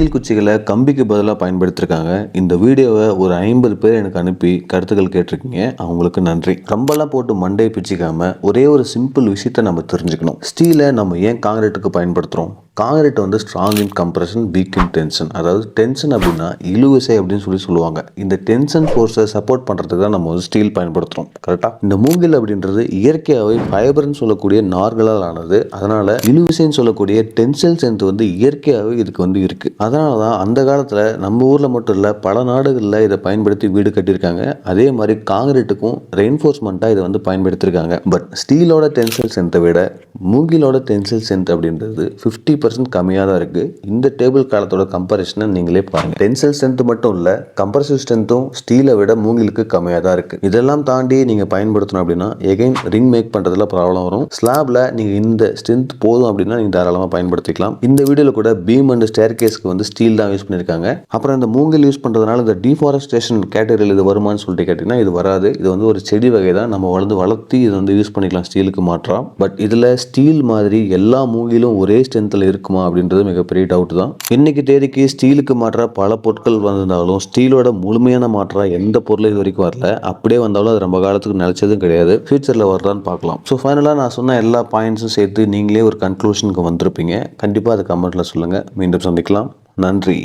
மூங்கில் குச்சிகளை கம்பிக்கு பதிலாக பயன்படுத்திருக்காங்க. இந்த வீடியோவை ஒரு 50 பேர் எனக்கு அனுப்பி கருத்துக்கள் கேட்டிருக்கீங்க. அவங்களுக்கு நன்றி. கம்பெல்லாம் போட்டு மண்டையை பிச்சுக்காம ஒரே ஒரு சிம்பிள் விஷயத்தை நம்ம தெரிஞ்சுக்கணும். ஸ்டீலை நம்ம ஏன் காங்கிரீட்டுக்கு பயன்படுத்துகிறோம்? காங்கிரீட் வந்து strong in compression, week in tension. அதாவது டென்ஷன் அப்படின்னா இழுவிசை அப்படின்னு சொல்லுவாங்க. இந்த டென்ஷன் ஃபோர்ஸை சப்போர்ட் பண்ணுறதுக்கு தான் நம்ம வந்து ஸ்டீல் பயன்படுத்துகிறோம். கரெக்டாக? இந்த மூங்கில் அப்படின்றது இயற்கையாகவே ஃபைபர்னு சொல்லக்கூடிய நார்களால் ஆனது. அதனால இழுவிசைன்னு சொல்லக்கூடிய டென்சைல் ஸ்ட்ரென்த் வந்து இயற்கையாகவே இதுக்கு வந்து இருக்கு. அதனால தான் அந்த காலத்தில் நம்ம ஊரில் மட்டும் இல்லை, பல நாடுகளில் இதை பயன்படுத்தி வீடு கட்டியிருக்காங்க. அதே மாதிரி காங்கிரீட்டுக்கும் ரெயின்ஃபோர்ஸ்மெண்ட்டாக இதை வந்து பயன்படுத்தியிருக்காங்க. பட் ஸ்டீலோட டென்சைல் ஸ்ட்ரென்த்தை விட மூங்கிலோட டென்சைல் ஸ்ட்ரென்த் அப்படின்றது 50% கம்மியாக தான் இருக்குது. இந்த டேபிள் காலத்தோட கம்பேரிஷனை நீங்களே பாருங்கள். டென்சைல் ஸ்ட்ரென்த் மட்டும் இல்லை, கம்ப்ரசிவ் ஸ்ட்ரென்த்தும் ஸ்டீலை விட மூங்கிலுக்கு கம்மியாக தான் இருக்குது. இதெல்லாம் தாண்டி நீங்கள் பயன்படுத்தணும் அப்படின்னா எகைன் ரிங் மேக் பண்ணுறதுல ப்ராப்ளம் வரும். ஸ்லாப்ல நீங்கள் இந்த ஸ்ட்ரென்த் போதும் அப்படின்னா நீங்கள் தாராளமாக பயன்படுத்திக்கலாம். இந்த வீடியோவில் கூட பீம் அண்ட் ஸ்டேர் கேஸ்க்கு வந்து ஸ்டீல் தான் யூஸ் பண்ணியிருக்காங்க. அப்புறம் இந்த மூங்கில் யூஸ் பண்ணுறதுனால இந்த டிஃபாரஸ்டேஷன் கேட்டகரியில் இது வருமானு சொல்லிட்டு கேட்டிங்கன்னா இது வராது. இது வந்து ஒரு செடி வகை தான். நம்ம வளர்த்தி இது வந்து யூஸ் பண்ணிக்கலாம் ஸ்டீலுக்கு மாற்றா. பட் இதில் ஸ்டீல் மாதிரி எல்லா மூங்கிலும் ஒரே ஸ்ட்ரென்த்தில் இருக்குமா அப்படின்றது மிகப்பெரிய டவுட் தான். இன்னைக்கு தேதிக்கு ஸ்டீலுக்கு மாற்றா பல பொருட்கள் வந்திருந்தாலும் ஸ்டீலோட முழுமையான மாற்றா எந்த பொருளும் இது வரைக்கும் வரல. அப்படியே வந்தாலும் அது ரொம்ப காலத்துக்கு நினைச்சதும் கிடையாது. ஃபியூச்சரில் வரலான்னு பார்க்கலாம். ஸோ ஃபைனலாக நான் சொன்ன எல்லா பாயிண்ட்ஸும் சேர்த்து நீங்களே ஒரு கன்க்ளூஷனுக்கு வந்திருப்பீங்க. கண்டிப்பாக அது கமெண்ட்டில் சொல்லுங்கள். மீண்டும் சந்திக்கலாம். நன்றி.